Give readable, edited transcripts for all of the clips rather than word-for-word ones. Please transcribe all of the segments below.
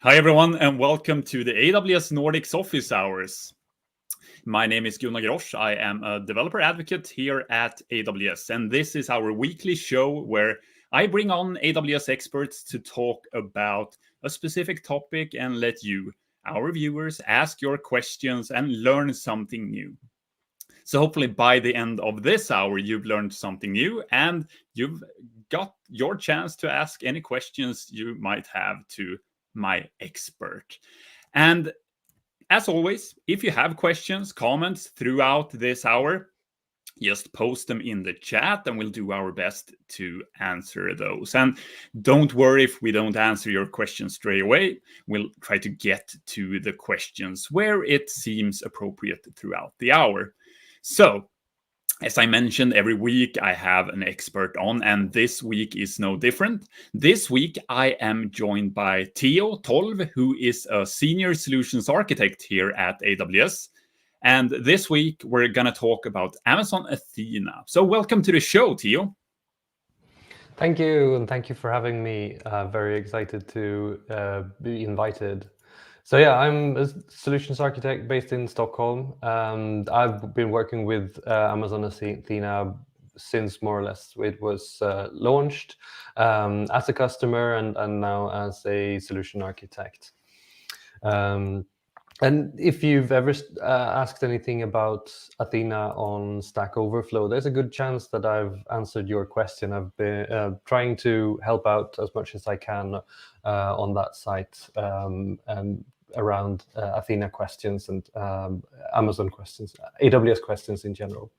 Hi everyone, and welcome to the AWS Nordics Office Hours. My name is Gunnar Grosch. I am a developer advocate here at AWS, and this is our weekly show where I bring on AWS experts to talk about a specific topic and let you, our viewers, ask your questions and learn something new. So hopefully by the end of this hour, you've learned something new and you've got your chance to ask any questions you might have to my expert. And as always, if you have questions, comments throughout this hour, just post them in the chat and we'll do our best to answer those. And don't worry if we don't answer your questions straight away. We'll try to get to the questions where it seems appropriate throughout the hour. So, as I mentioned, every week I have an expert on, and this week is no different. This week I am joined by Theo Tolv, who is a senior solutions architect here at AWS. And this week we're going to talk about Amazon Athena. So welcome to the show, Theo. Thank you, and thank you for having me. Very excited to be invited. So yeah, I'm a solutions architect based in Stockholm. I've been working with Amazon Athena since more or less it was launched as a customer and now as a solution architect. And if you've ever asked anything about Athena on Stack Overflow, there's a good chance that I've answered your question. I've been trying to help out as much as I can on that site and around Athena questions and Amazon questions, AWS questions in general.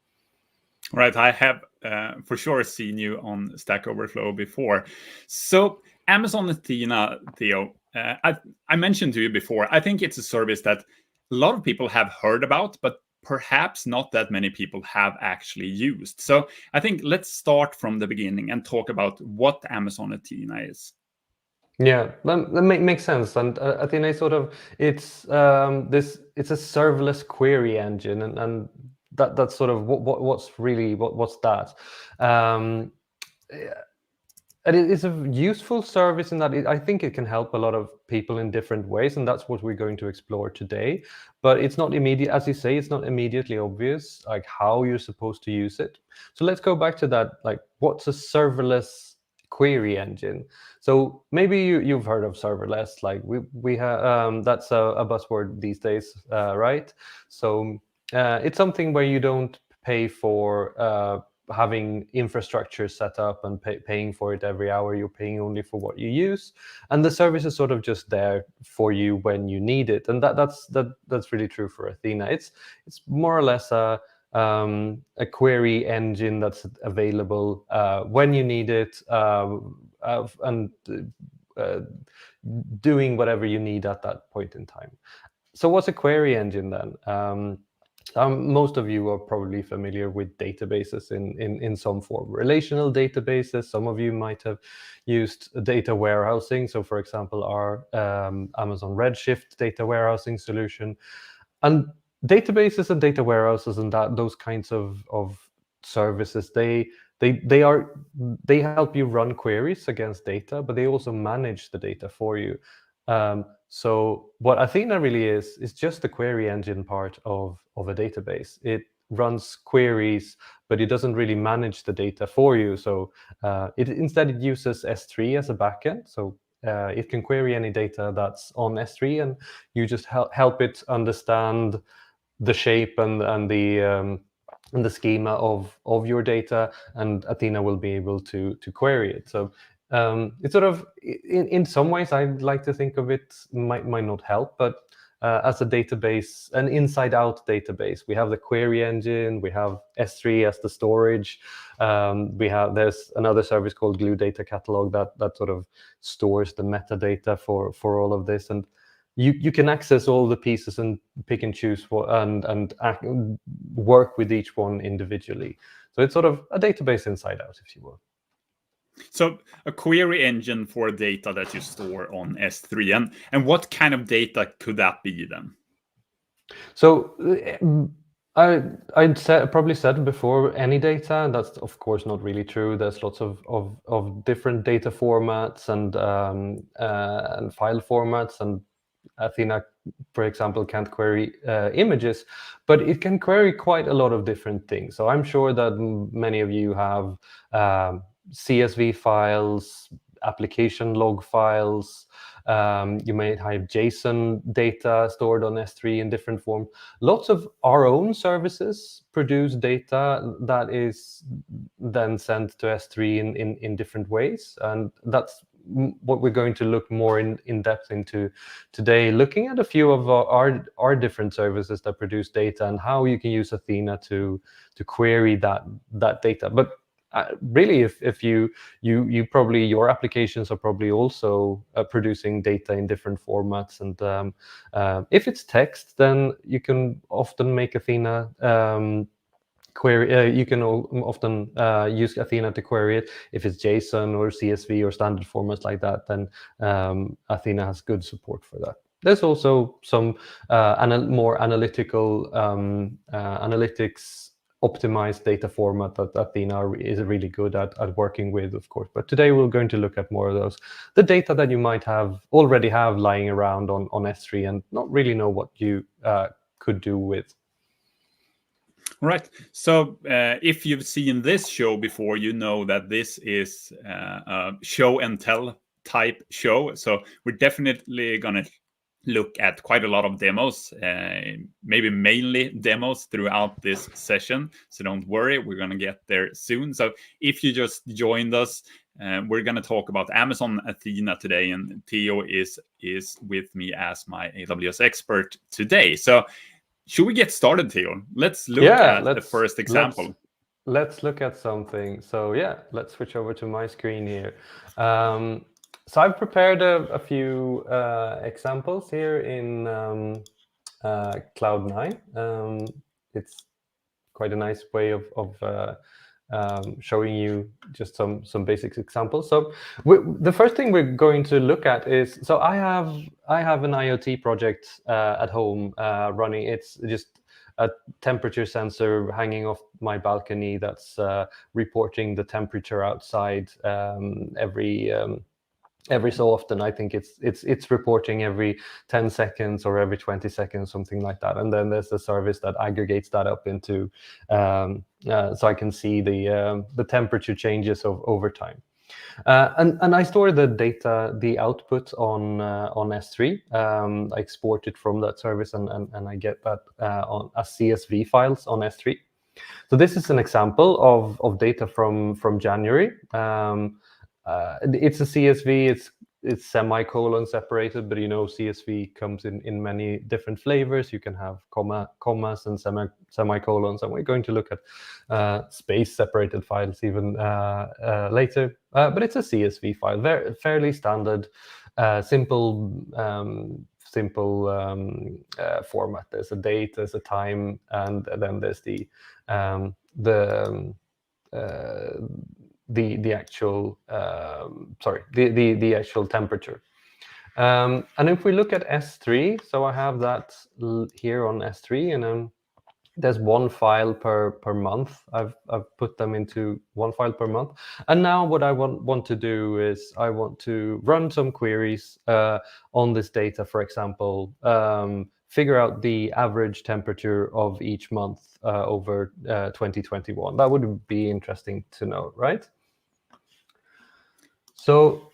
Right, I have for sure seen you on Stack Overflow before. So Amazon Athena, Theo, I mentioned to you before, I think it's a service that a lot of people have heard about, but perhaps not that many people have actually used. So I think let's start from the beginning and talk about what Amazon Athena is. Yeah, that makes sense. And Athena is sort of it's it's a serverless query engine, and that's sort of what's that. And it's a useful service in that I think it can help a lot of people in different ways, and that's what we're going to explore today. But it's not immediate, as you say, it's not immediately obvious like how you're supposed to use it. So let's go back to that. Like, what's a serverless query engine? So maybe you've heard of serverless. Like we have that's a buzzword these days, right? So it's something where you don't pay for having infrastructure set up and paying for it every hour. You're paying only for what you use, and the service is sort of just there for you when you need it. And that's really true for Athena. It's more or less a query engine that's available when you need it and doing whatever you need at that point in time. So what's a query engine then? Most of you are probably familiar with databases in some form. Relational databases, some of you might have used data warehousing. So for example, our Amazon Redshift data warehousing solution. And databases and data warehouses and those kinds of services, they help you run queries against data, but they also manage the data for you. So what Athena really is just the query engine part of a database. It runs queries, but it doesn't really manage the data for you. So instead it uses S3 as a backend. So it can query any data that's on S3, and you just help it understand the shape and the schema of your data, and Athena will be able to query it. So it's sort of, in some ways, I'd like to think of it might not help, but as a database, an inside-out database. We have the query engine, we have S3 as the storage. There's another service called Glue Data Catalog that sort of stores the metadata for all of this, and you can access all the pieces and pick and choose and work with each one individually. So it's sort of a database inside out, if you will. So a query engine for data that you store on S3, and what kind of data could that be then? So I'd probably said before any data, and that's of course not really true. There's lots of different data formats and file formats, and Athena, for example, can't query images, but it can query quite a lot of different things. So I'm sure that many of you have CSV files, application log files. You may have JSON data stored on S3 in different forms. Lots of our own services produce data that is then sent to S3 in different ways, and that's what we're going to look more in depth into today, looking at a few of our different services that produce data and how you can use Athena to query that data. But really, if you probably, your applications are probably also producing data in different formats, and if it's text, then you can often make Athena query. You can often use Athena to query it. If it's JSON or CSV or standard formats like that, then Athena has good support for that. There's also some more analytical analytics optimized data format that Athena is really good at working with, of course. But today we're going to look at more of those, the data that you might already have lying around on S3 and not really know what you could do with. Right. So if you've seen this show before, you know that this is a show and tell type show. So we're definitely going to look at quite a lot of demos, maybe mainly demos throughout this session. So don't worry, we're going to get there soon. So if you just joined us, we're going to talk about Amazon Athena today, and Theo is with me as my AWS expert today. So should we get started, Theo? Let's look at the first example. Let's look at something. So yeah, let's switch over to my screen here. So I've prepared a few examples here in Cloud9. It's quite a nice way of showing you just some basic examples. So the first thing we're going to look at is, so I have an IoT project at home running. It's just a temperature sensor hanging off my balcony that's reporting the temperature outside every so often. I think it's reporting every 10 seconds or every 20 seconds, something like that. And then there's the service that aggregates that up into so I can see the temperature changes over time. And I store the data, the output on S3. I export it from that service, and I get that as CSV files on S3. So this is an example of data from January. It's a CSV. It's semicolon separated, but CSV comes in many different flavors. You can have commas and semicolons, and we're going to look at space separated files even later. But it's a CSV file, fairly standard, simple format. There's a date, there's a time, and then there's the actual the actual temperature. And if we look at S3, so I have that here on S3, and there's one file per month. I've put them into one file per month. And now what I want to do is I want to run some queries on this data. For example, figure out the average temperature of each month over 2021. That would be interesting to know, right? So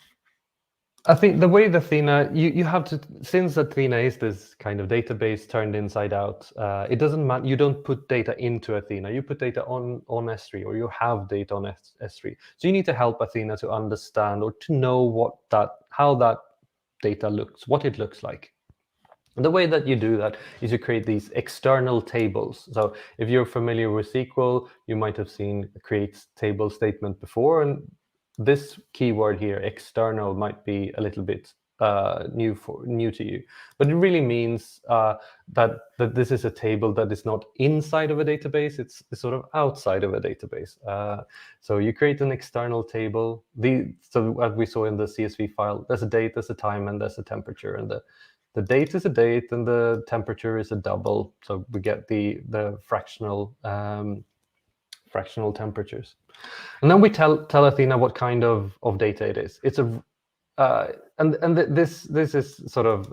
I think the way that Athena, you have to, since Athena is this kind of database turned inside out, it doesn't matter. You don't put data into Athena. You put data on S3, or you have data on S3. So you need to help Athena to understand or to know how that data looks, what it looks like. And the way that you do that is you create these external tables. So if you're familiar with SQL, you might have seen create table statement before, and this keyword here, external, might be a little bit new to you, but it really means that this is a table that is not inside of a database. It's sort of outside of a database. So you create an external table. So as we saw in the CSV file, there's a date, there's a time, and there's a temperature, and The date is a date, and the temperature is a double. So we get the fractional temperatures. And then we tell Athena what kind of data it is. It's a this is sort of,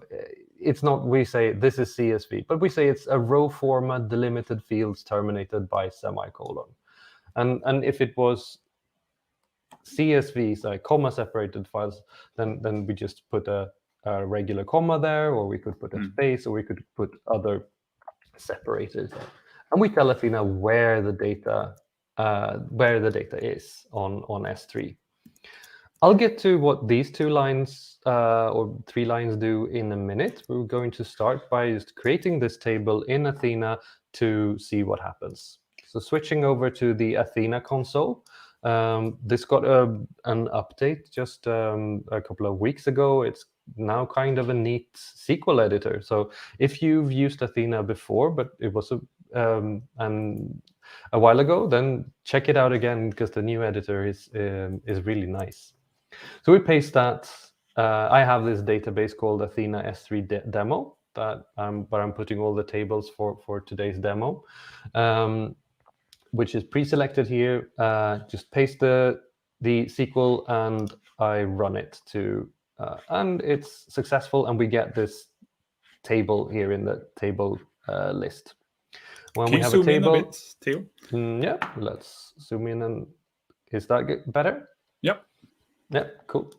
it's not, we say this is CSV, but we say it's a row format delimited fields terminated by semicolon. And if it was CSVs, like comma separated files, then we just put a regular comma there, or we could put a space, or we could put other separators. And we tell Athena where the data is on S3. I'll get to what these 2 lines or 3 lines do in a minute. We're going to start by just creating this table in Athena to see what happens. So switching over to the Athena console, this got an update just a couple of weeks ago. It's now kind of a neat SQL editor. So if you've used Athena before, but it was a while ago, then check it out again, because the new editor is really nice. So we paste that. I have this database called Athena S3 demo that where I'm putting all the tables for today's demo, which is pre-selected here. Just paste the SQL and I run it and it's successful, and we get this table here in the table list. When Can we you have zoom a table, in a bit, Theo? Yeah, let's zoom in. And is that better? Yep. Yeah, cool.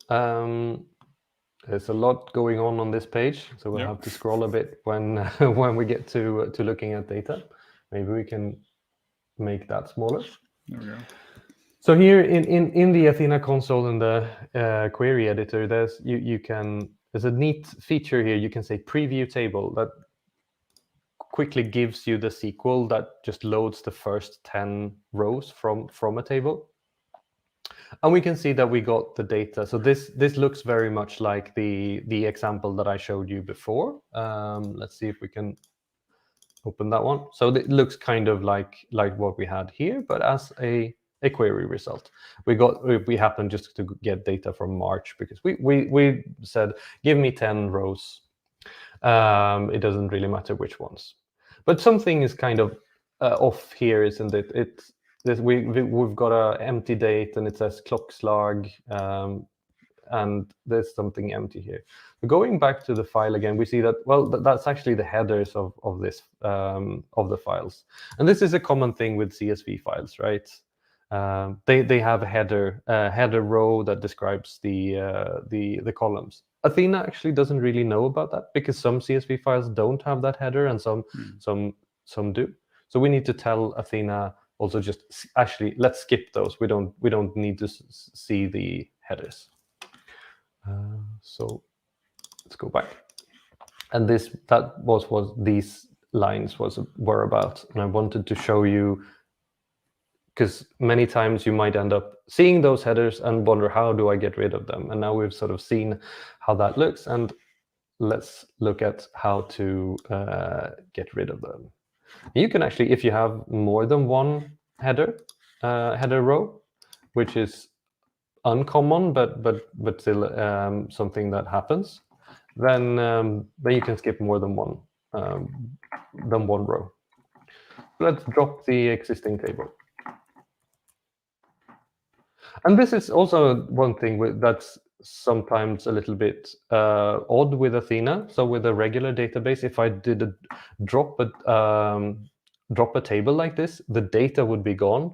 There's a lot going on this page, so we'll have to scroll a bit when when we get to looking at data. Maybe we can make that smaller. There we go. So here in the Athena console, in the query editor, there's a neat feature here. You can say preview table that quickly gives you the SQL that just loads the first 10 rows from a table. And we can see that we got the data. So this looks very much like the example that I showed you before. Let's see if we can open that one. So it looks kind of like what we had here, but as a query result. We happened just to get data from March, because we said, give me 10 rows. It doesn't really matter which ones. But something is kind of off here, isn't it? We've got an empty date, and it says clock slug, and there's something empty here. Going back to the file again, we see that, well, that's actually the headers of the files. And this is a common thing with CSV files, right? They have a header row that describes the columns. Athena actually doesn't really know about that, because some CSV files don't have that header, and some do. So we need to tell Athena also, just actually, let's skip those. We don't need to see the headers. So let's go back. And that was what these lines were about. And I wanted to show you, because many times you might end up seeing those headers and wonder, how do I get rid of them? And now we've sort of seen how that looks, and let's look at how to get rid of them. You can actually, if you have more than one header row, which is uncommon, but still something that happens, then you can skip more than one row. Let's drop the existing table. And this is also one thing that's sometimes a little bit odd with Athena. So with a regular database, if I did drop a table like this, the data would be gone.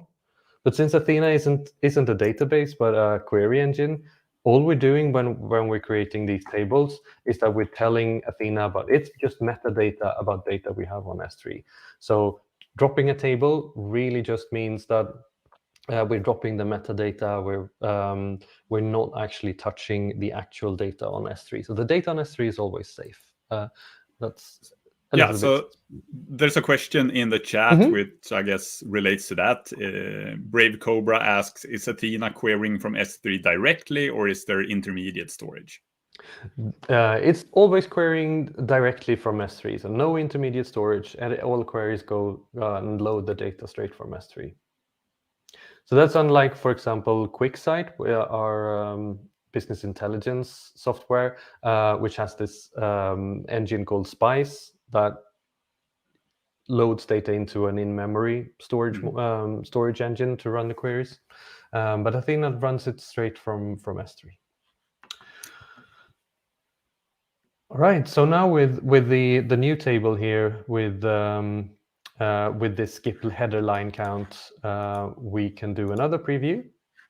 But since Athena isn't a database but a query engine, all we're doing when we're creating these tables is that we're telling Athena about it's just metadata about data we have on S3. So dropping a table really just means that we're dropping the metadata. We're not actually touching the actual data on S3. So the data on S3 is always safe. That's so there's a question in the chat which I guess relates to that. Brave Cobra asks, is Athena querying from S3 directly, or is there intermediate storage? It's always querying directly from S3, so no intermediate storage, and all queries go and load the data straight from S3. So that's unlike, for example, QuickSight, business intelligence software, which has this engine called Spice that loads data into an in-memory storage engine to run the queries. But Athena runs it straight from S3. All right. So now with the new table here with this skip header line count, we can do another preview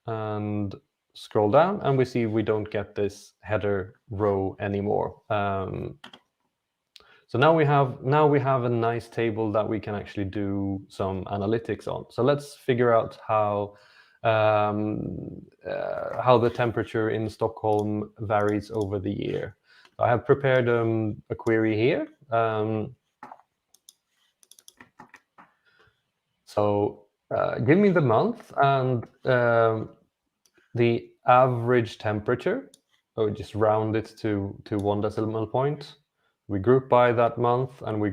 and scroll down, and we see we don't get this header row anymore. So now we have a nice table that we can actually do some analytics on. So let's figure out how the temperature in Stockholm varies over the year. I have prepared a query here. So give me the month and the average temperature. I would just round it to 1 decimal point. We group by that month and we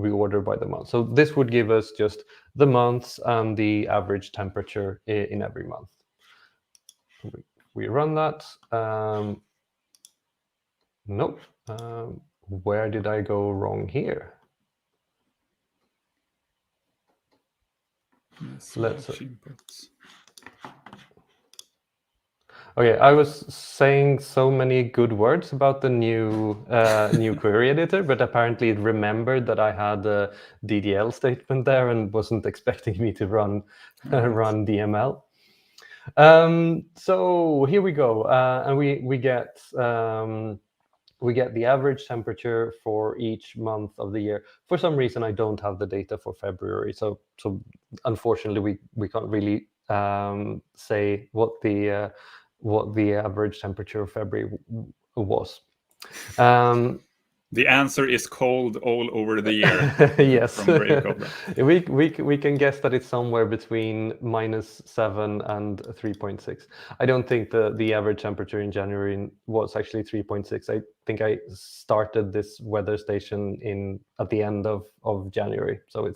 order by the month. So this would give us just the months and the average temperature in every month. We run that. Nope. Where did I go wrong here? Let's. Okay, I was saying so many good words about the new query editor, but apparently it remembered that I had a DDL statement there and wasn't expecting me to run DML. So here we go, and we get the average temperature for each month of the year. For some reason, I don't have the data for February, so unfortunately we can't really say what the average temperature of February was. The answer is cold all over the year. Yes, from Brave Cobra. we can guess that it's somewhere between -7 and 3.6. I don't think the average temperature in January was actually 3.6. I think I started this weather station at the end of January, so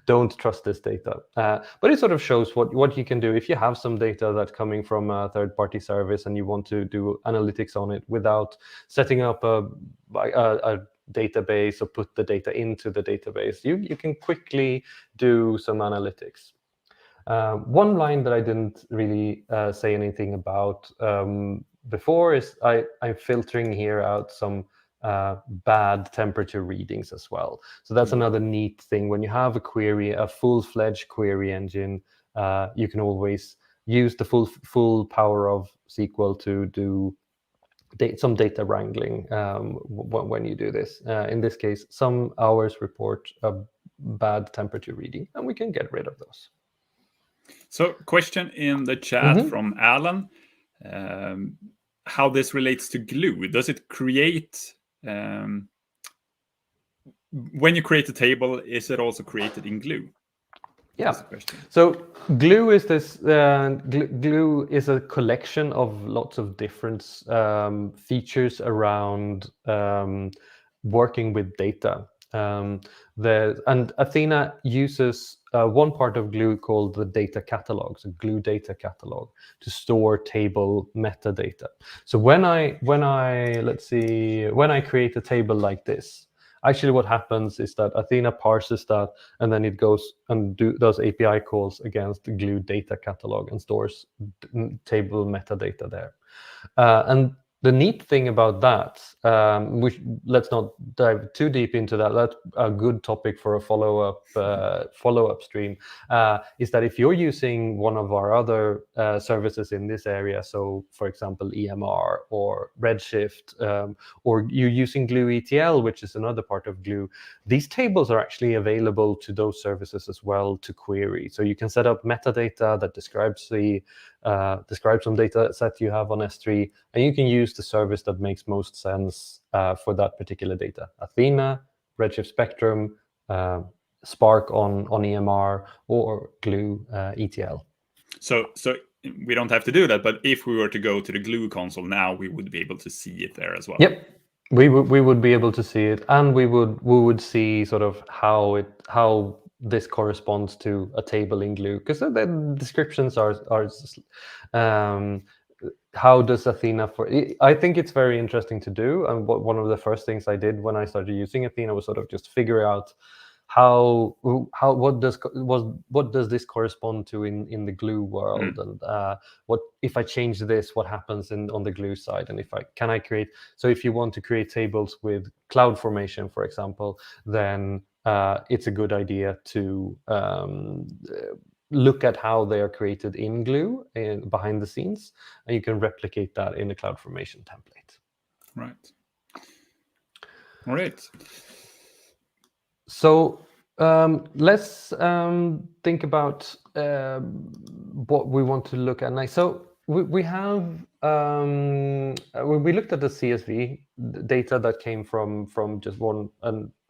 don't trust this data. But it sort of shows what you can do if you have some data that's coming from a third-party service and you want to do analytics on it without setting up a database or put the data into the database. You can quickly do some analytics. One line that I didn't really say anything about before is I'm filtering here out some bad temperature readings as well. So that's another neat thing. When you have a query, a full-fledged query engine, you can always use the full power of SQL to do some data wrangling when you do this. In this case, some hours report a bad temperature reading, and we can get rid of those. So, question in the chat from Alan, how this relates to Glue. Does it create, when you create a table, is it also created in Glue? Yeah. So Glue is Glue is a collection of lots of different features around working with data. And Athena uses one part of Glue called the data catalog, so Glue data catalog, to store table metadata. So when I create a table like this, actually what happens is that Athena parses that, and then it goes and does API calls against the Glue data catalog and stores table metadata there. And the neat thing about that, let's not dive too deep into that. That's a good topic for a follow-up stream. Is that if you're using one of our other services in this area, so for example EMR or Redshift, or you're using Glue ETL, which is another part of Glue, these tables are actually available to those services as well to query. So you can set up metadata that describes some data set you have on S3, and you can use the service that makes most sense for that particular data. Athena, Redshift Spectrum, Spark on EMR, or Glue ETL. So we don't have to do that, but if we were to go to the Glue console now, we would be able to see it there as well. Yep, we would be able to see it, and we would see sort of how this corresponds to a table in Glue, because the descriptions are how does Athena I think it's very interesting to do, and one of the first things I did when I started using Athena was sort of just figure out what does this correspond to in the glue world, and what if I change this, what happens on the glue side, and can I create, so if you want to create tables with cloud formation, for example, then it's a good idea to look at how they are created in glue behind the scenes, and you can replicate that in a cloud formation template. Right. All right. So let's think about what we want to look at next. So we have we looked at the CSV data that came from just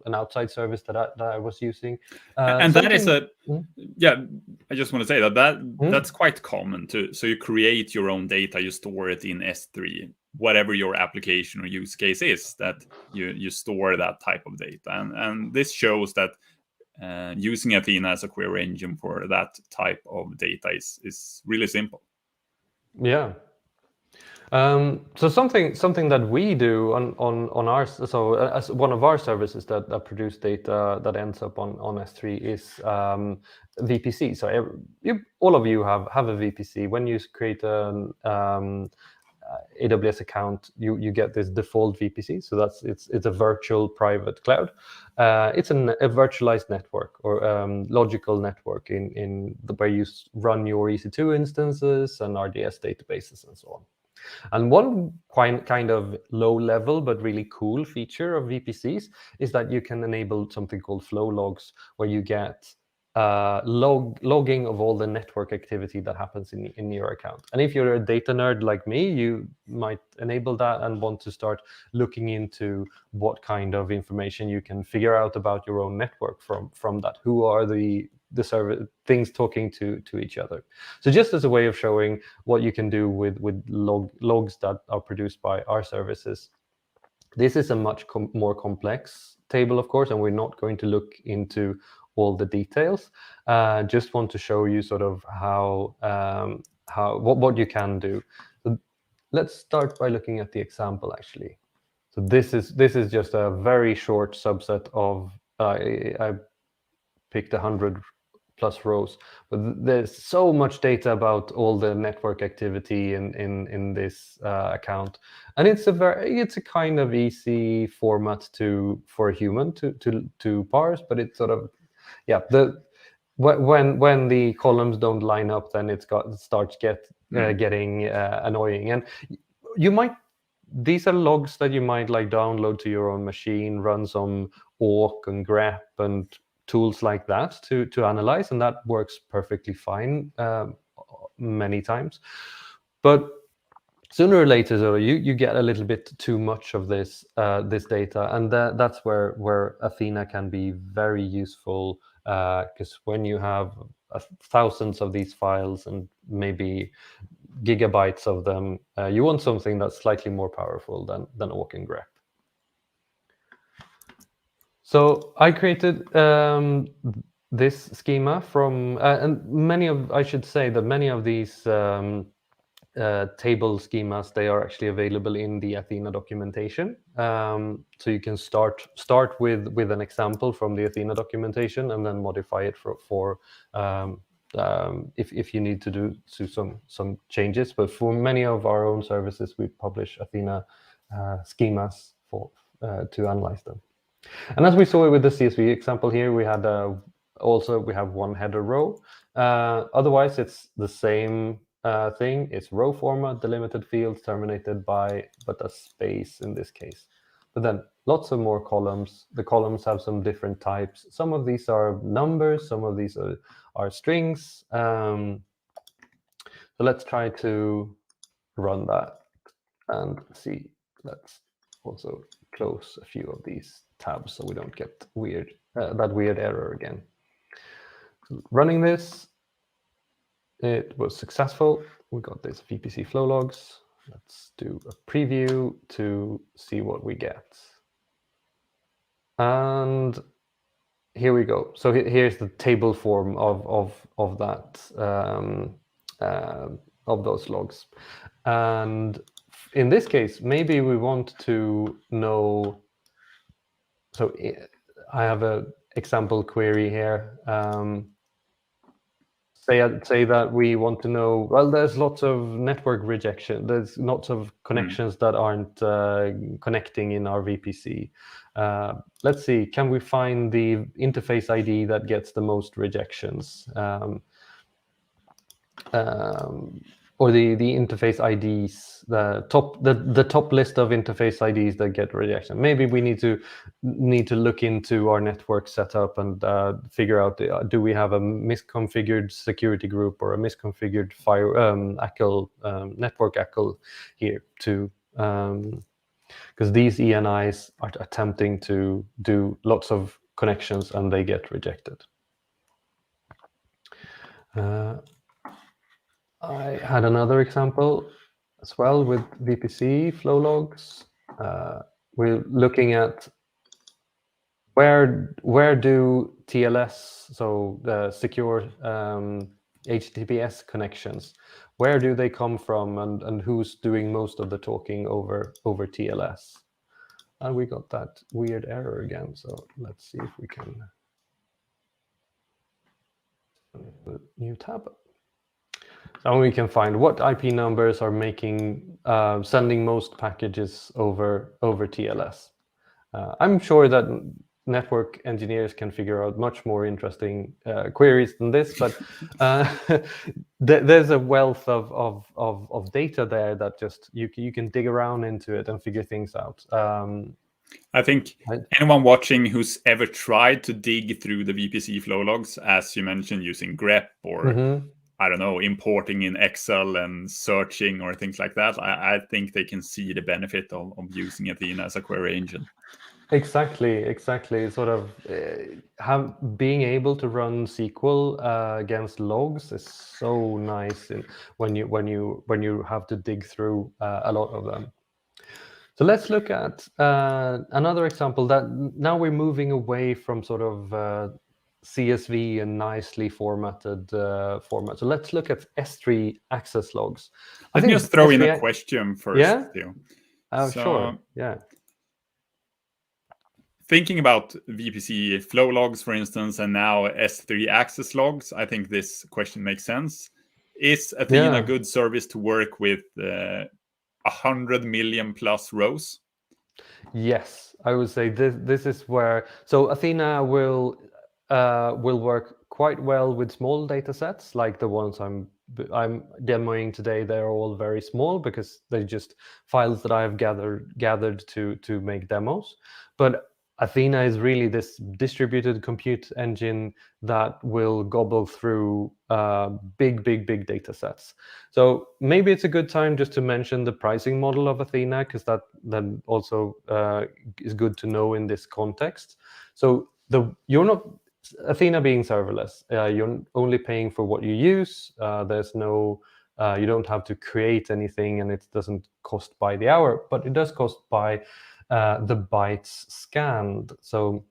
an outside service that I was using, and that is yeah. I just want to say that's quite common too. So you create your own data, you store it in S3, whatever your application or use case is, that you store that type of data, and this shows that using Athena as a query engine for that type of data is really simple. Yeah. So something that we do on our, so as one of our services that produce data that ends up on S3 is VPC. So all of you have a VPC. When you create an AWS account, you get this default VPC. So it's a virtual private cloud. It's a virtualized network or logical network in where you run your EC2 instances and RDS databases and so on. And one kind of low level but really cool feature of VPCs is that you can enable something called flow logs, where you get logging of all the network activity that happens in your account. And if you're a data nerd like me, you might enable that and want to start looking into what kind of information you can figure out about your own network from that. Who are the server things talking to each other? So just as a way of showing what you can do with logs that are produced by our services, this is a much more complex table, of course, and we're not going to look into all the details. Just want to show you sort of what you can do. So let's start by looking at the example, actually. So this is just a very short subset of I picked 100 plus rows, but there's so much data about all the network activity in this account, and it's a kind of easy format for a human to parse, but it's sort of, yeah, when the columns don't line up, then it starts getting annoying. And these are logs that you might like download to your own machine, run some awk and grep and tools like that to analyze, and that works perfectly fine many times. But sooner or later, so you get a little bit too much of this data, and that's where Athena can be very useful, because when you have thousands of these files and maybe gigabytes of them, you want something that's slightly more powerful than awk and grep. So I created this schema from, and I should say that many of these table schemas, they are actually available in the Athena documentation. So you can start with an example from the Athena documentation and then modify it for if you need to do some changes. But for many of our own services, we publish Athena schemas to analyze them. And as we saw with the CSV example here, we had we have one header row. Otherwise, it's the same thing. It's row format, delimited fields, terminated by, but a space in this case. But then lots of more columns. The columns have some different types. Some of these are numbers, some of these are strings. So let's try to run that and see. Let's also close a few of these tabs so we don't get that weird error again. So running this, it was successful. We got this VPC flow logs. Let's do a preview to see what we get. And here we go. So here's the table form of that of those logs. And in this case, maybe we want to know. So I have an example query here. Say that we want to know, well, there's lots of network rejection. There's lots of connections that aren't connecting in our VPC. Let's see, can we find the interface ID that gets the most rejections? Or the interface IDs, the top list of interface IDs that get rejection. Maybe we need to look into our network setup and figure out do we have a misconfigured security group or a misconfigured network ACL here too, because these ENIs are attempting to do lots of connections and they get rejected. I had another example as well with VPC flow logs. We're looking at where do TLS, so the secure HTTPS connections, where do they come from, and who's doing most of the talking over TLS? And we got that weird error again. So let's see if we can new tab. So we can find what IP numbers are making sending most packages over TLS. I'm sure that network engineers can figure out much more interesting queries than this, but there's a wealth of data there that just you can dig around into it and figure things out. I think anyone watching who's ever tried to dig through the VPC flow logs, as you mentioned, using grep or I don't know, importing in Excel and searching or things like that, I think they can see the benefit of using Athena as a query engine. Exactly. Sort of being able to run SQL against logs is so nice when you have to dig through a lot of them. So let's look at another example that now we're moving away from sort of CSV and nicely formatted format. So let's look at S3 access logs. Let me just throw in a question first. Yeah? So, sure. Yeah. Thinking about VPC flow logs, for instance, and now S3 access logs, I think this question makes sense. Is Athena a good service to work with 100 million plus rows? Yes, I would say this is where, so Athena will work quite well with small data sets like the ones I'm demoing today. They're all very small because they're just files that I've gathered to make demos. But Athena is really this distributed compute engine that will gobble through big data sets. So maybe it's a good time just to mention the pricing model of Athena, because that also is good to know in this context. So you're not, Athena being serverless, you're only paying for what you use. There's no, you don't have to create anything, and it doesn't cost by the hour, but it does cost by the bytes scanned. So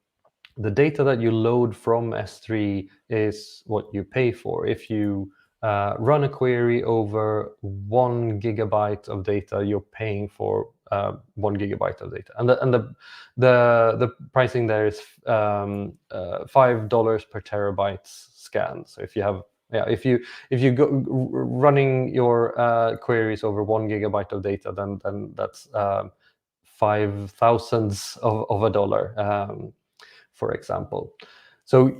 the data that you load from S3 is what you pay for. If you run a query over 1 gigabyte of data, you're paying for 1 gigabyte of data, and the pricing there is $5 per terabyte scanned. So if you have if you go running your queries over 1 gigabyte of data, then that's 5 thousandths of a dollar, for example. So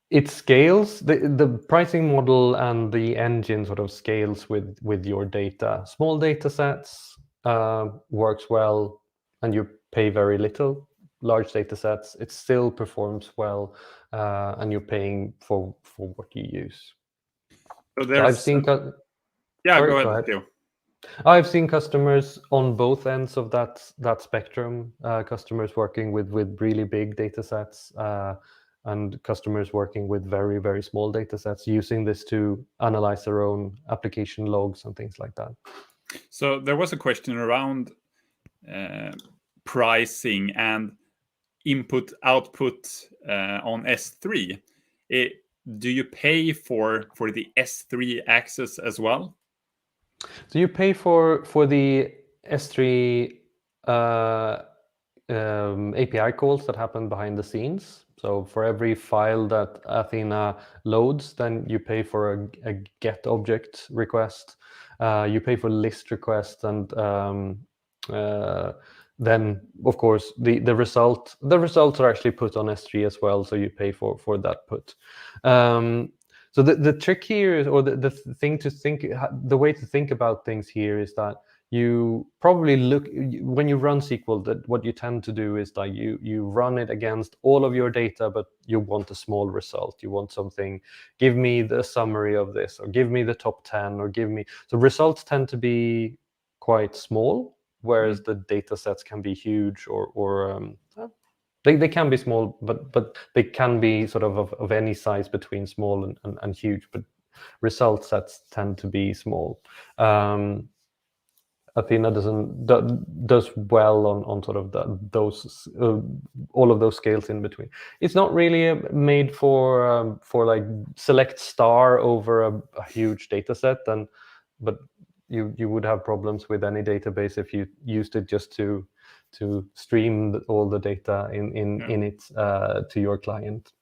it scales, the pricing model and the engine sort of scales with your data. Small data sets works well and you pay very little. Large data sets, it still performs well, and you're paying for what you use. So there's, I've seen go ahead. I've seen customers on both ends of that spectrum. Customers working with really big data sets, and customers working with very small data sets, using this to analyze their own application logs and things like that. So there was a question around pricing and input output on S3. Do you pay for the S3 access as well? So you pay for the S3 API calls that happen behind the scenes. So for every file that Athena loads, then you pay for a get object request. You pay for list requests, and then of course the results are actually put on S3 as well. So you pay for that put. So the trick here is, or the thing to think, the way to think about things here is that you probably look, when you run SQL, that what you tend to do is that you run it against all of your data, but you want a small result. You want something, give me the summary of this, or give me the top 10, or give me, so results tend to be quite small, whereas the data sets can be huge, or they can be small, but they can be sort of any size between small and huge, but result sets tend to be small. Athena does well on sort of those all of those scales in between. It's not really made for like select star over a huge data set, but you would have problems with any database if you used it just to stream all the data in it to your client.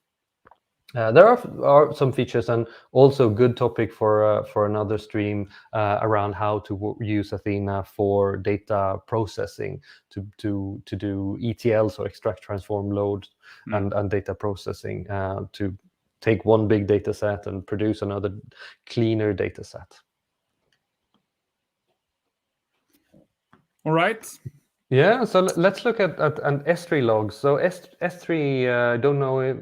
There are some features, and also good topic for another stream around how to use Athena for data processing to do ETLs, or extract, transform, load, and data processing to take one big data set and produce another cleaner data set. All right. Yeah, so let's look at an S3 logs. So S3, don't know if,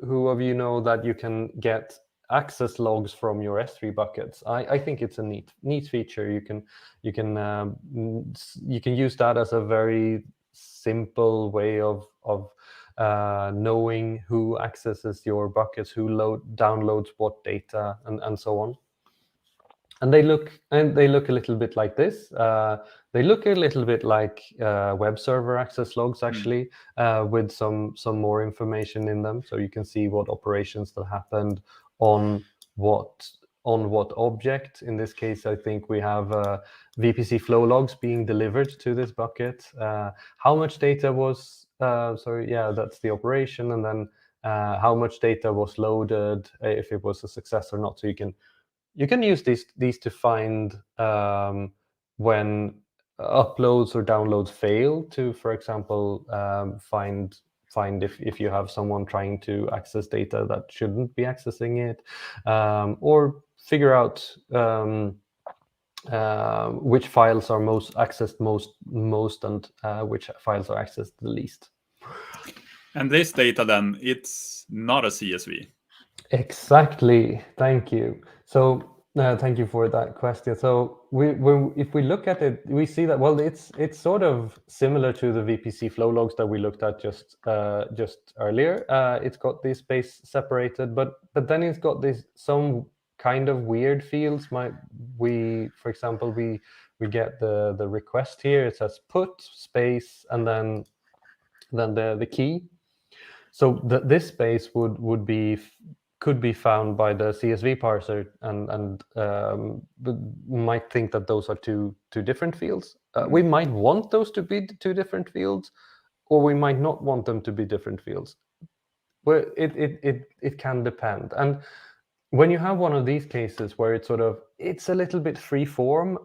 who of you know that you can get access logs from your S3 buckets. I think it's a neat feature. You can use that as a very simple way of knowing who accesses your buckets, who downloads what data, and so on. And they look a little bit like this. They look a little bit like web server access logs, actually, with some more information in them. So you can see what operations that happened on what object. In this case, I think we have VPC flow logs being delivered to this bucket. How much data was? Sorry, yeah, that's the operation, and then how much data was loaded, if it was a success or not. So you can use these to find when uploads or downloads fail, to, for example, find if you have someone trying to access data that shouldn't be accessing it, or figure out which files are accessed most, and which files are accessed the least. And this data, then, it's not a CSV. Exactly. Thank you. So thank you for that question. So if we look at it, we see that, well, it's sort of similar to the VPC flow logs that we looked at just earlier. It's got this space separated, but then it's got some kind of weird fields. For example, we get the request here. It says put space and then the key. So this space could be found by the CSV parser, and might think that those are two different fields. We might want those to be two different fields, or we might not want them to be different fields. Well, it can depend. And when you have one of these cases where it's a little bit free form,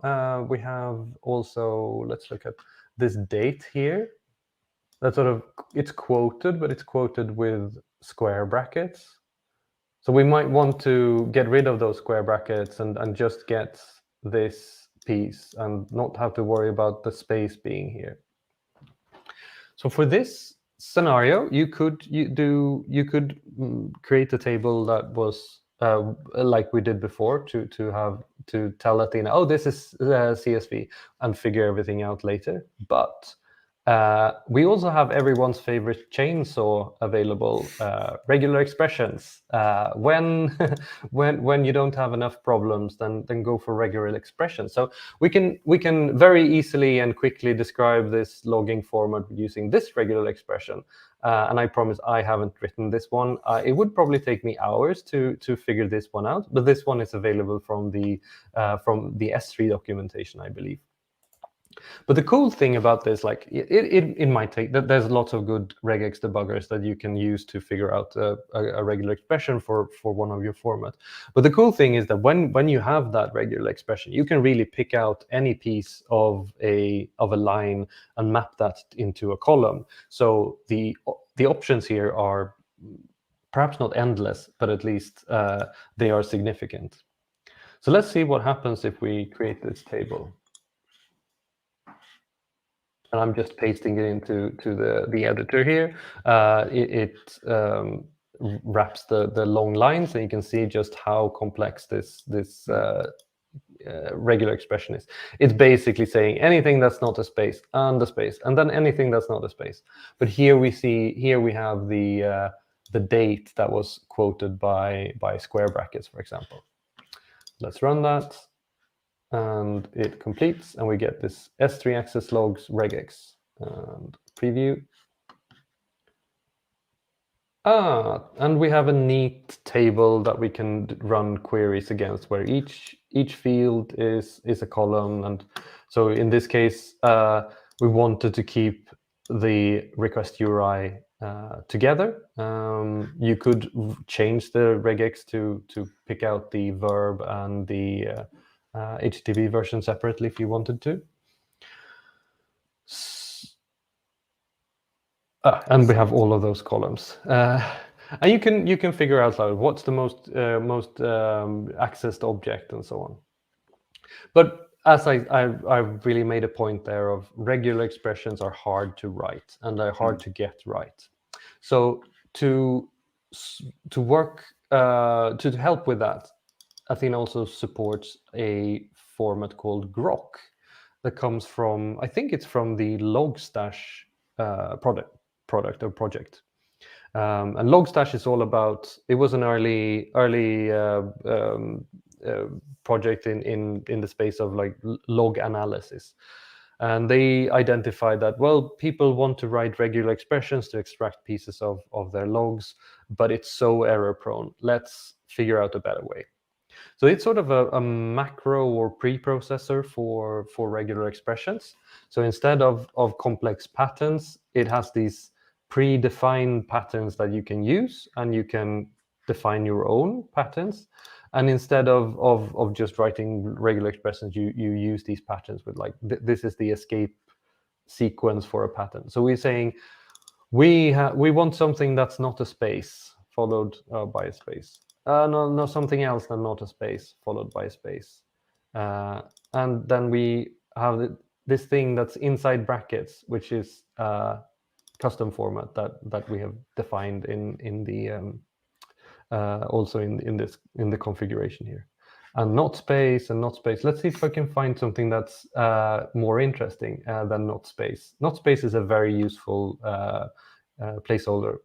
we have also, let's look at this date here. That it's quoted, but it's quoted with square brackets. So we might want to get rid of those square brackets and just get this piece and not have to worry about the space being here. So for this scenario, you could create a table that was like we did before, to tell Athena, oh, this is CSV, and figure everything out later. But We also have everyone's favorite chainsaw available, regular expressions. When when you don't have enough problems, then go for regular expressions. So we can very easily and quickly describe this logging format using this regular expression. And I promise I haven't written this one. It would probably take me hours to figure this one out, but this one is available from the S3 documentation, I believe. But the cool thing about this, like it might take that there's lots of good regex debuggers that you can use to figure out a regular expression for one of your format. But the cool thing is that when you have that regular expression, you can really pick out any piece of a line and map that into a column. So the options here are perhaps not endless, but at least they are significant. So let's see what happens if we create this table. And I'm just pasting it into the editor here. It wraps the long lines, and you can see just how complex this regular expression is. It's basically saying anything that's not a space and a space, and then anything that's not a space. But here we have the date that was quoted by square brackets, for example. Let's run that. And it completes, and we get this S3 access logs regex and preview. And we have a neat table that we can run queries against, where each field is a column. And so in this case, we wanted to keep the request URI together. You could change the regex to pick out the verb and the HTTP version separately if you wanted to. And we have all of those columns. And you can figure out like, what's the most accessed object and so on. But as I really made a point there of regular expressions are hard to write and they're hard to get right. So to work to help with that, Athena also supports a format called Grock that comes from, I think it's from the Logstash product or project. And Logstash is all about, it was an early project in the space of like log analysis. And they identified that, well, people want to write regular expressions to extract pieces of their logs, but it's so error prone. Let's figure out a better way. So it's sort of a macro or preprocessor for regular expressions. So instead of complex patterns, it has these predefined patterns that you can use, and you can define your own patterns. And instead of just writing regular expressions, you use these patterns with like, this is the escape sequence for a pattern. So we're saying we want something that's not a space followed by a space. No, something else than not a space followed by a space. And then we have this thing that's inside brackets, which is custom format that we have defined in the also in the configuration here. And not space and not space. Let's see if I can find something that's more interesting than not space. Not space is a very useful placeholder.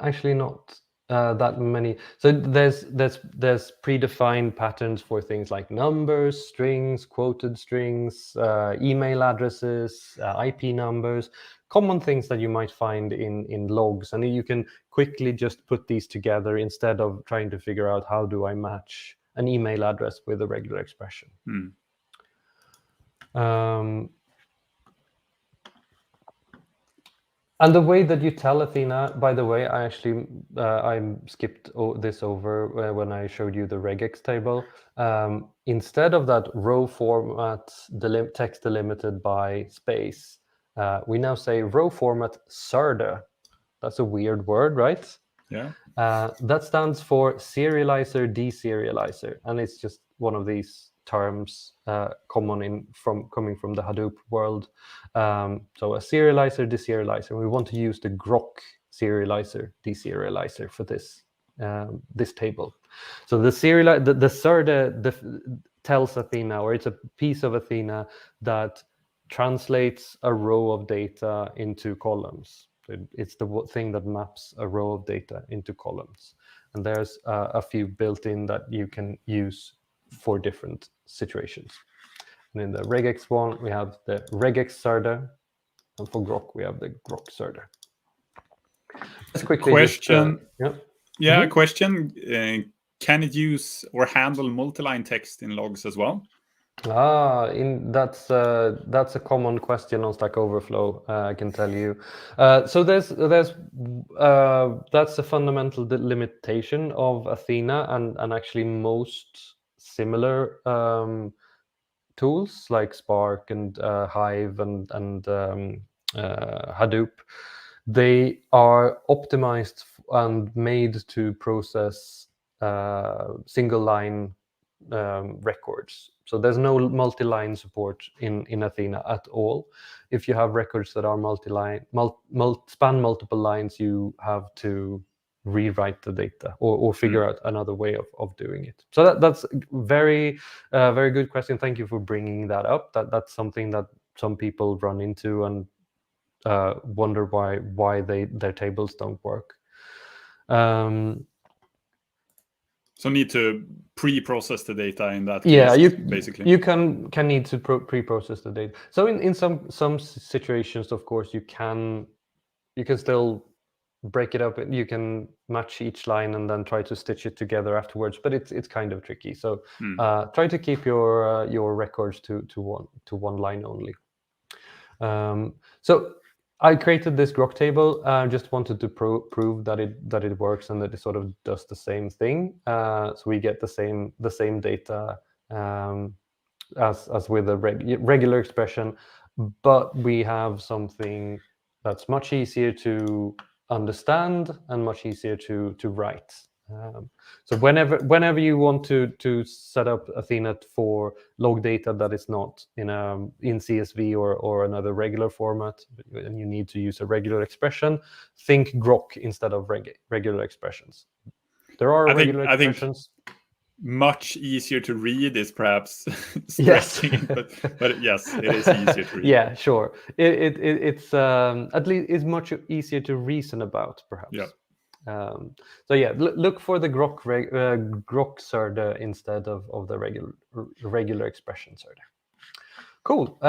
Actually not that many. So there's predefined patterns for things like numbers, strings, quoted strings, email addresses, IP numbers, common things that you might find in logs, and you can quickly just put these together instead of trying to figure out how do I match an email address with a regular expression. And the way that you tell Athena, by the way, I actually I skipped this over when I showed you the regex table. Instead of that row format text delimited by space, we now say row format serde. That's a weird word, right? Yeah. That stands for serializer deserializer, and it's just one of these terms coming from the Hadoop world. So a serializer deserializer. We want to use the Grock serializer deserializer for this this table. So the serde tells Athena, or it's a piece of Athena that translates a row of data into columns. It's the thing that maps a row of data into columns. And there's a few built in that you can use for different situations. And in the regex one, we have the regex server, and for Grock, we have the Grock server. Let's quickly question. Yeah. Question. Can it use or handle multi-line text in logs as well? That's a common question on Stack Overflow. I can tell you. So there's that's a fundamental limitation of Athena and actually most similar tools like Spark and Hive and Hadoop. They are optimized and made to process single line records. So there's no multi-line support in Athena at all. If you have records that are multi-line, span multiple lines, you have to rewrite the data or figure out another way of doing it. So that's very good question. Thank you for bringing that up. That's something that some people run into and wonder why their tables don't work. So need to pre-process the data in that case. Yeah, basically you can need to pre-process the data. So in some situations, of course, you can still break it up. You can match each line and then try to stitch it together afterwards. But it's kind of tricky. So try to keep your records to one line only. So I created this Grock table. I just wanted to prove that it works and that it sort of does the same thing. So we get the same data as with a regular expression, but we have something that's much easier to understand and much easier to write. So whenever you want to set up Athena for log data that is not in CSV or another regular format, and you need to use a regular expression, think Grock instead of regular expressions. There are regular expressions. I think much easier to read is perhaps Yes. stretching but yes, it is easier to read. Yeah, sure. It's at least it's much easier to reason about, perhaps. Yeah. So yeah, look for the Grock server instead of the regular expression server. Cool.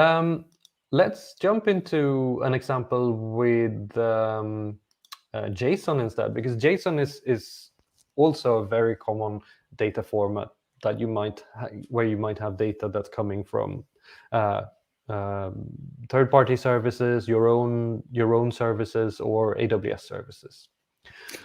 Let's jump into an example with JSON instead, because JSON is also a very common data format that where you might have data that's coming from third-party services, your own services, or AWS services.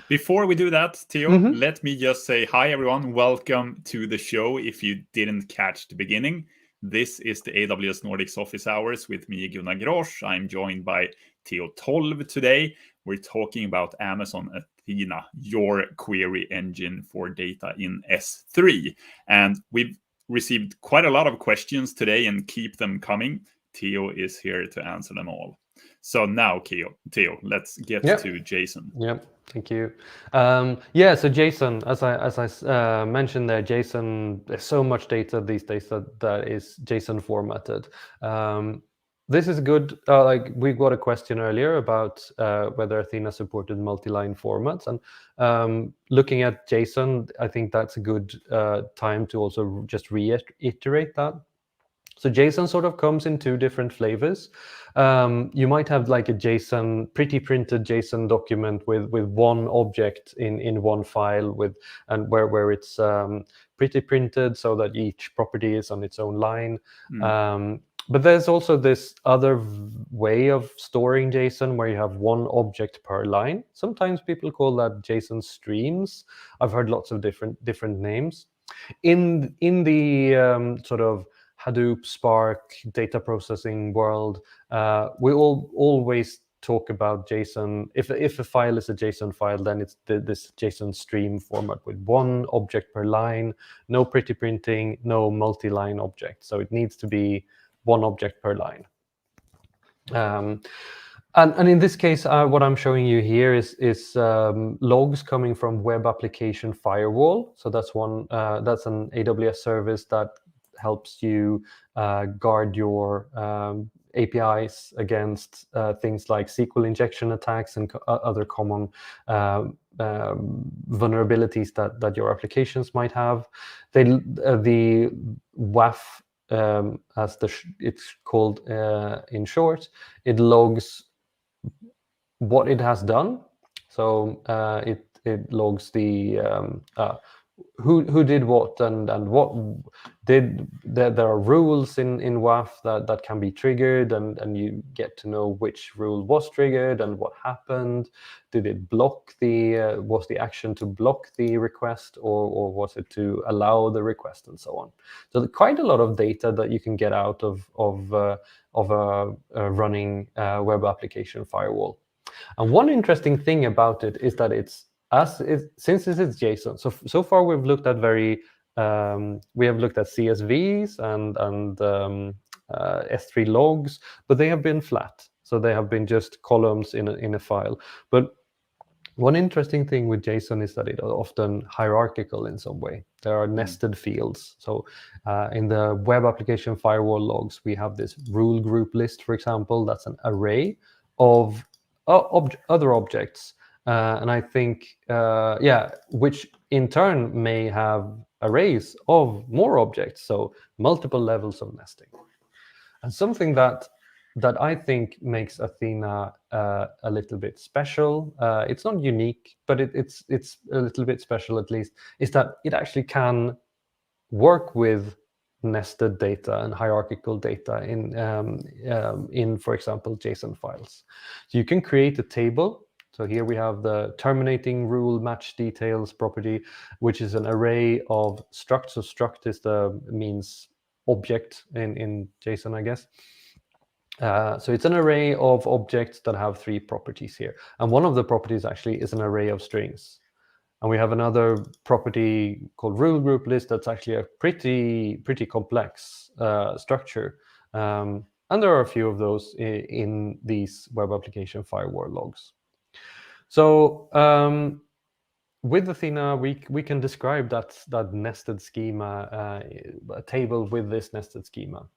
Before we do that, Theo, let me just say hi, everyone. Welcome to the show. If you didn't catch the beginning, this is the AWS Nordics Office Hours with me, Gunnar Grosch. I'm joined by Theo Tolv today. We're talking about Amazon Athena, your query engine for data in S3. And we've received quite a lot of questions today and keep them coming. Theo is here to answer them all. So now, Theo, let's get to JSON. Yep. Thank you. So JSON, as I mentioned there, JSON, there's so much data these days that is JSON formatted. This is good. Like we got a question earlier about whether Athena supported multi-line formats, and looking at JSON, I think that's a good time to also just reiterate that. So JSON sort of comes in two different flavors. You might have like a JSON, pretty printed JSON document with one object in one file where it's pretty printed so that each property is on its own line. But there's also this other way of storing JSON where you have one object per line. Sometimes people call that JSON streams. I've heard lots of different names. In the sort of Hadoop, Spark, data processing world, we always talk about JSON. If a file is a JSON file, then it's this JSON stream format with one object per line, no pretty printing, no multi-line object. So it needs to be one object per line. And in this case, what I'm showing you here is logs coming from Web Application Firewall. So that's an AWS service that helps you guard your APIs against things like SQL injection attacks and other common vulnerabilities that your applications might have. The WAF, as it's called in short, it logs what it has done. So it logs the who did what and what did. There are rules in WAF that can be triggered, and you get to know which rule was triggered and what happened. Did it block the was the action to block the request, or was it to allow the request, and so on. So quite a lot of data that you can get out of a running web application firewall. And one interesting thing about it is that since this is JSON. So far we've looked at we have looked at CSVs and S3 logs, but they have been flat. So they have been just columns in a file. But one interesting thing with JSON is that it is often hierarchical in some way. There are nested fields. So in the web application firewall logs, we have this rule group list, for example. That's an array of other objects. And I think, which in turn may have arrays of more objects, so multiple levels of nesting. And something that I think makes Athena a little bit special, it's not unique, but it's a little bit special at least, is that it actually can work with nested data and hierarchical data in, for example, JSON files. So you can create a table. So here we have the terminating rule match details property, which is an array of struct. So struct means object in JSON, I guess. So it's an array of objects that have 3 properties here. And one of the properties actually is an array of strings. And we have another property called rule group list that's actually a pretty complex structure. And there are a few of those in these web application firewall logs. So with Athena, we can describe that nested schema, a table with this nested schema.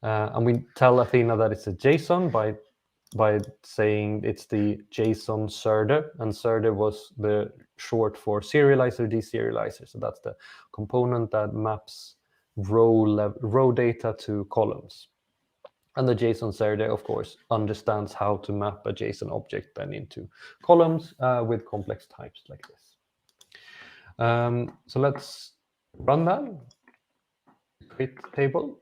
And we tell Athena that it's a JSON by saying it's the JSON serde, and serde was the short for serializer, deserializer. So that's the component that maps row data to columns. And the JSON serde, of course, understands how to map a JSON object then into columns with complex types like this. So let's run that. Create table.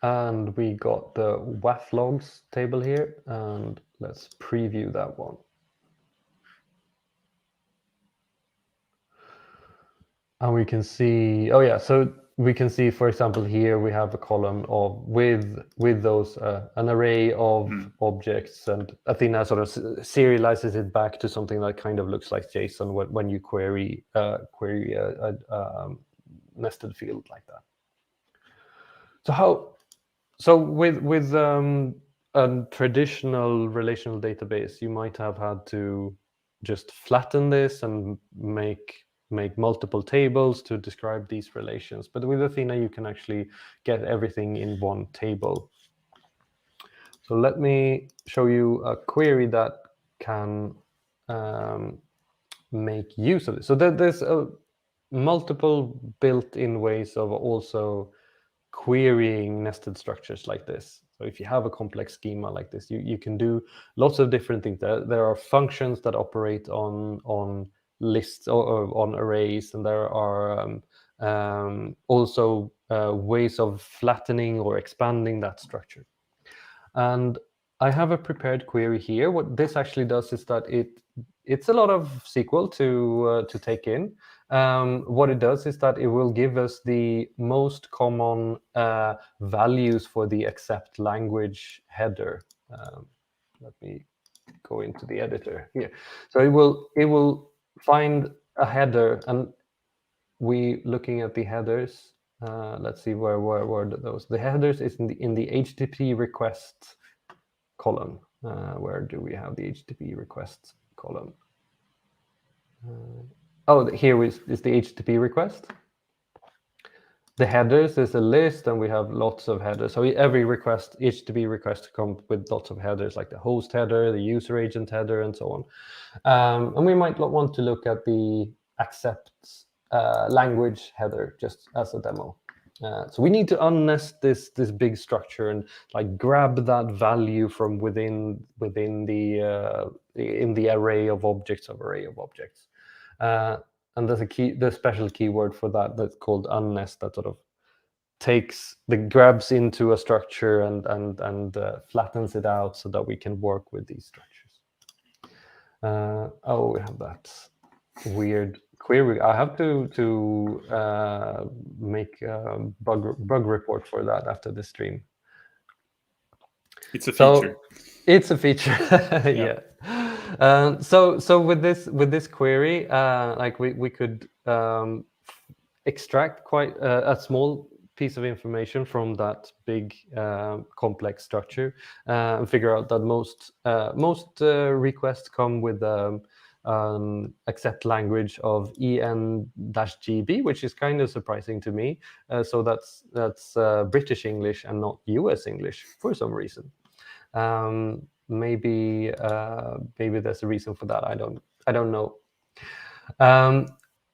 And we got the WAF logs table here, and let's preview that one. And we can see, so we can see, for example, here we have a column with those an array of objects, and Athena sort of serializes it back to something that kind of looks like JSON when you query a nested field like that. So with a traditional relational database, you might have had to just flatten this and make multiple tables to describe these relations. But with Athena, you can actually get everything in one table. So let me show you a query that can make use of this. So there's multiple built-in ways of also querying nested structures like this. So if you have a complex schema like this, you can do lots of different things. There are functions that operate on lists or on arrays, and there are also ways of flattening or expanding that structure. And I have a prepared query here. What this actually does is that it's a lot of SQL to take in. What it does is that it will give us the most common values for the accept language header. Let me go into the editor here. So it will find a header, and looking at the headers. Let's see where those. The headers is in the HTTP request column. Where do we have the HTTP requests column? here is the HTTP request. The headers is a list, and we have lots of headers. So every request, HTTP request, comes with lots of headers, like the host header, the user agent header, and so on. And we might want to look at the accept language header just as a demo. So we need to unnest this big structure and like grab that value from within the in the array of objects. And there's the special keyword for that that's called unnest, that sort of grabs into a structure and flattens it out so that we can work with these structures. We have that weird query. I have to make a bug report for that after the stream. It's a feature. It's a feature. Yeah. So with this query, like we could extract quite a small piece of information from that big complex structure and figure out that most requests come with accept language of EN-GB, which is kind of surprising to me. So that's British English and not US English for some reason. Maybe there's a reason for that. I don't know.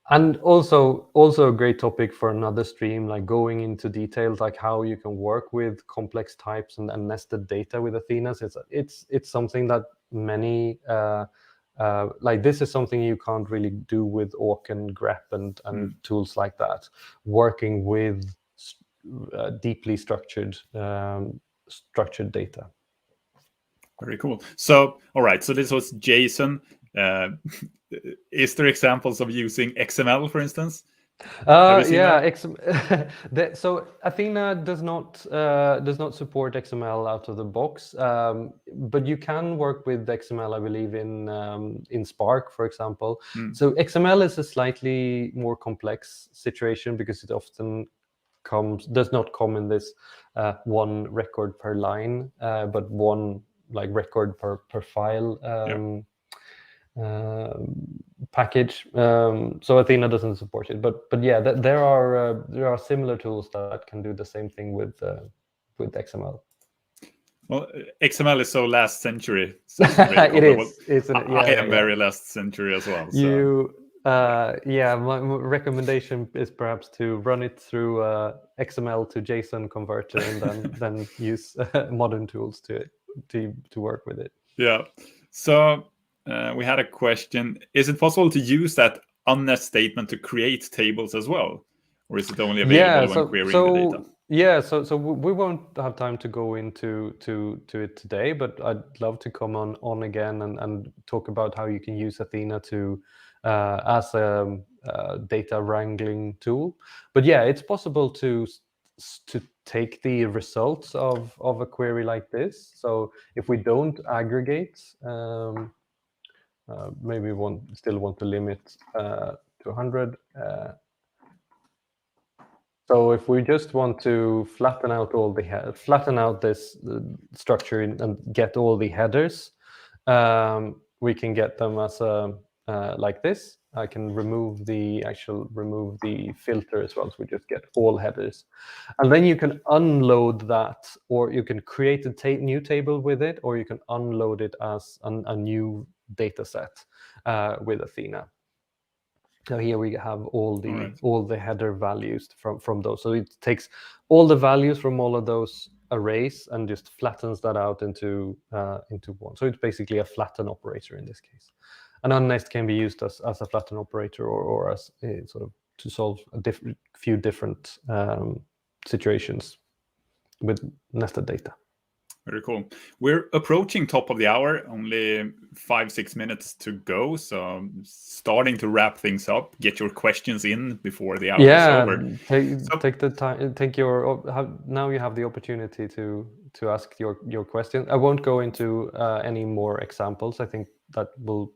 And also a great topic for another stream, like going into details, like how you can work with complex types and nested data with Athena. It's something that many like this is something you can't really do with awk and grep and tools like that. Working with deeply structured data. Very cool. So, all right. So this was JSON. Is there examples of using XML, for instance? Yeah, so Athena does not support XML out of the box, but you can work with XML, I believe, in Spark, for example. So XML is a slightly more complex situation because it often does not come in this one record per line, but one like record per file package. So Athena doesn't support it, but yeah, there are similar tools that can do the same thing with XML. Well, XML is so last century. It is, isn't it? I am very last century as well. So. My recommendation is perhaps to run it through XML to JSON converter and then use modern tools to work with it. Yeah. So we had a question: is it possible to use that unnest statement to create tables as well, or is it only available when querying the data? Yeah, so we won't have time to go into it today, but I'd love to come on again and talk about how you can use Athena to as a data wrangling tool. But yeah, it's possible to take the results of a query like this. So if we don't aggregate, maybe we still want to limit to 100. So if we just want to flatten out this structure and get all the headers, we can get them as like this. I can remove the filter as well, so we just get all headers, and then you can unload that, or you can create a new table with it, or you can unload it as a new data set with Athena. So here we have all the header values from those. So it takes all the values from all of those arrays and just flattens that out into one. So it's basically a flatten operator in this case. An unnest can be used as a flatten operator or as sort of to solve a few different situations with nested data. Very cool. We're approaching top of the hour, only 5-6 minutes to go. So starting to wrap things up. Get your questions in before the hour is over. Take the time. Now you have the opportunity to ask your questions. I won't go into any more examples. I think that will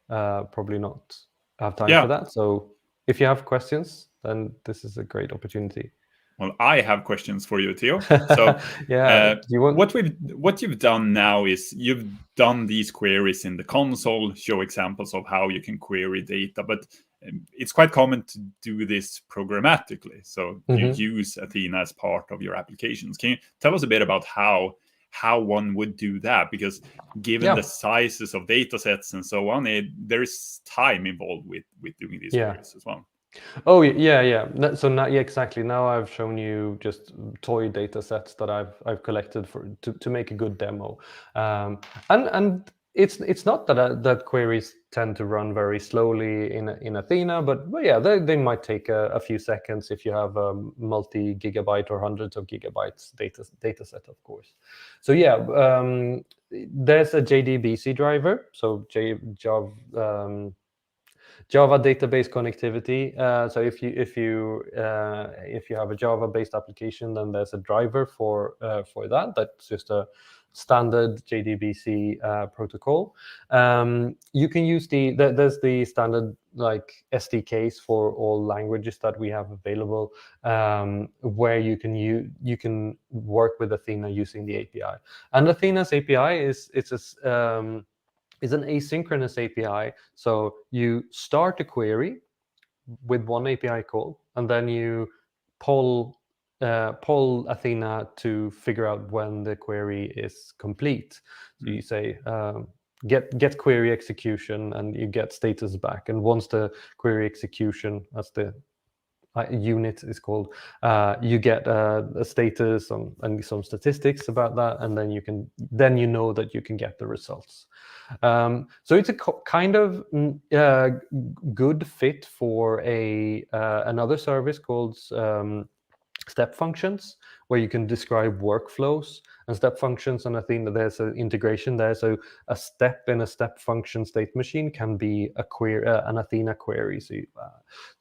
probably not have time for that. So if you have questions, then this is a great opportunity. Well, I have questions for you, Theo. So, what you've done now is you've done these queries in the console, show examples of how you can query data. But it's quite common to do this programmatically. So you Mhm. use Athena as part of your applications. Can you tell us a bit about how one would do that? Because given Yeah. the sizes of data sets and so on, there's time involved with doing these Yeah. queries as well. Oh yeah. So now, yeah, exactly. Now I've shown you just toy data sets that I've collected to make a good demo, and it's not that that queries tend to run very slowly in Athena, but yeah, they might take a few seconds if you have a multi-gigabyte or hundreds of gigabytes data set, of course. So yeah, there's a JDBC driver, so Java database connectivity. So if you have a Java-based application, then there's a driver for that. That's just a standard JDBC protocol. You can use there's the standard like SDKs for all languages that we have available, where you can work with Athena using the API. And Athena's API is an asynchronous API. So you start a query with one API call, and then you poll Athena to figure out when the query is complete. So you say get query execution, and you get status back. And once the query execution, that's the unit is called, you get a status and some statistics about that, and then you know that you can get the results. So it's a kind of good fit for another service called step functions, where you can describe workflows. And step functions, and I think that there's an integration there. So a step in a step function state machine can be an Athena query. So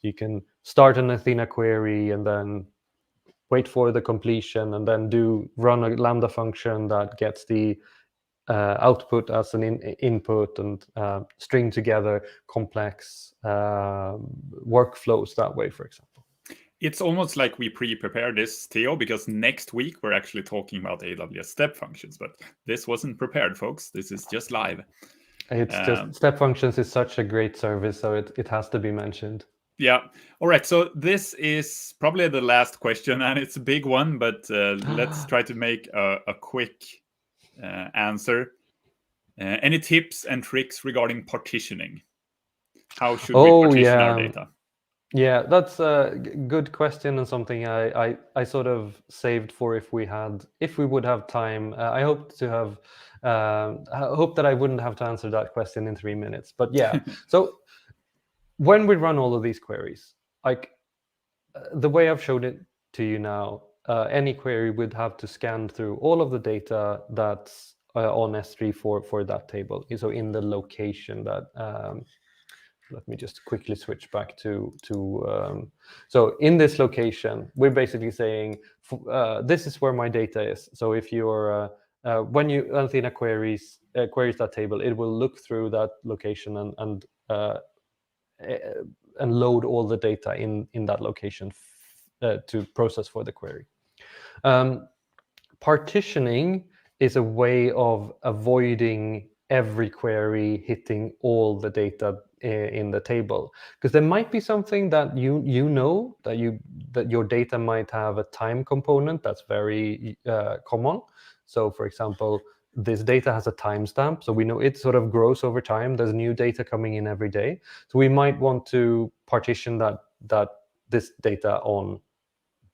you can start an Athena query and then wait for the completion, and then run a Lambda function that gets the output as an input, and string together complex workflows that way, for example. It's almost like we pre-prepared this, Theo, because next week we're actually talking about AWS step functions, but this wasn't prepared, folks. This is just live. It's just step functions is such a great service, so it has to be mentioned. Yeah. All right. So this is probably the last question, and it's a big one, but let's try to make a quick answer. Any tips and tricks regarding partitioning? How should we partition our data? Yeah, that's a good question, and something I sort of saved for if we would have time. I hope that I wouldn't have to answer that question in 3 minutes. But yeah, so when we run all of these queries, like the way I've showed it to you now, any query would have to scan through all of the data that's on S3 for that table. So in the location that. Let me just quickly switch back to so in this location, we're basically saying this is where my data is. So if you're when you Athena queries that table, it will look through that location and load all the data in that location to process for the query. Partitioning is a way of avoiding every query hitting all the data in the table, because there might be something that that your data might have a time component that's very common. So for example, this data has a timestamp, so we know it sort of grows over time. There's new data coming in every day, so we might want to partition this data on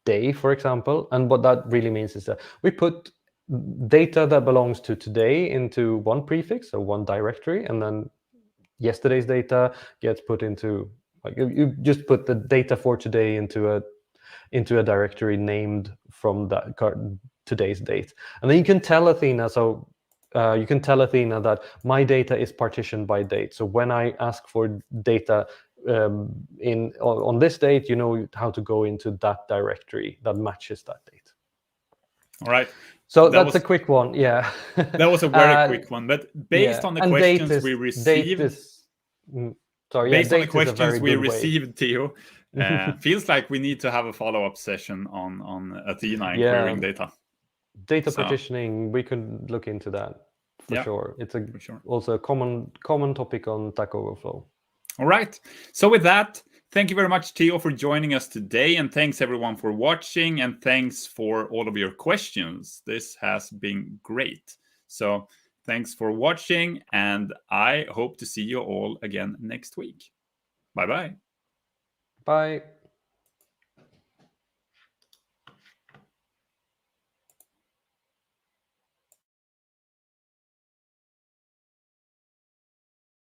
day, for example. And what that really means is that we put data that belongs to today into one prefix, so one directory, and then yesterday's data gets put into, like, you just put the data for today into a directory named from that today's date. And then you can tell Athena, that my data is partitioned by date. So when I ask for data on this date, you know how to go into that directory that matches that date. All right. So that's a quick one. Yeah. That was a very quick one, but based on the questions we received, based on the questions we received, Theo, feels like we need to have a follow-up session on Athena and querying data. Data partitioning, we could look into that for sure. It's also a common topic on Stack Overflow. All right. So with that, thank you very much, Theo, for joining us today. And thanks everyone for watching. And thanks for all of your questions. This has been great. So thanks for watching. And I hope to see you all again next week. Bye-bye. Bye.